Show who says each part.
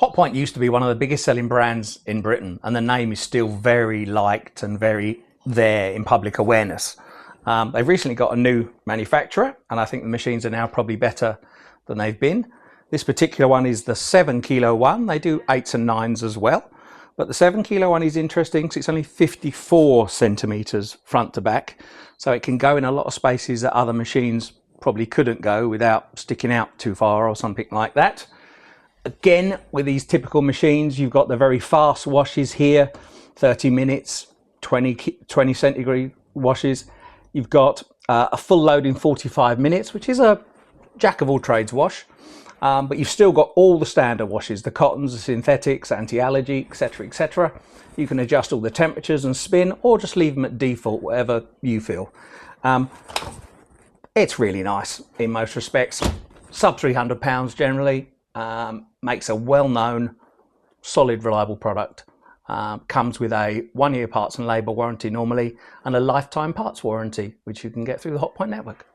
Speaker 1: Hotpoint used to be one of the biggest selling brands in Britain, and the name is still very liked and very there in public awareness. They've recently got a new manufacturer, and I think the machines are now probably better than they've been. This particular one is the 7 kilo one. They do 8s and 9s as well, but the 7 kilo one is interesting because it's only 54 centimeters front to back, so it can go in a lot of spaces that other machines probably couldn't go without sticking out too far or something like that. Again, with these typical machines, you've got the very fast washes here, 30 minutes, 20 centigrade washes. You've got a full load in 45 minutes, which is a jack of all trades wash. But you've still got all the standard washes, the cottons, the synthetics, anti-allergy, etc., etc. You can adjust all the temperatures and spin, or just leave them at default, whatever you feel. It's really nice in most respects. Sub £300 generally. Makes a well-known, solid, reliable product. Comes with a 1-year parts and labour warranty normally, and a lifetime parts warranty, which you can get through the Hotpoint network.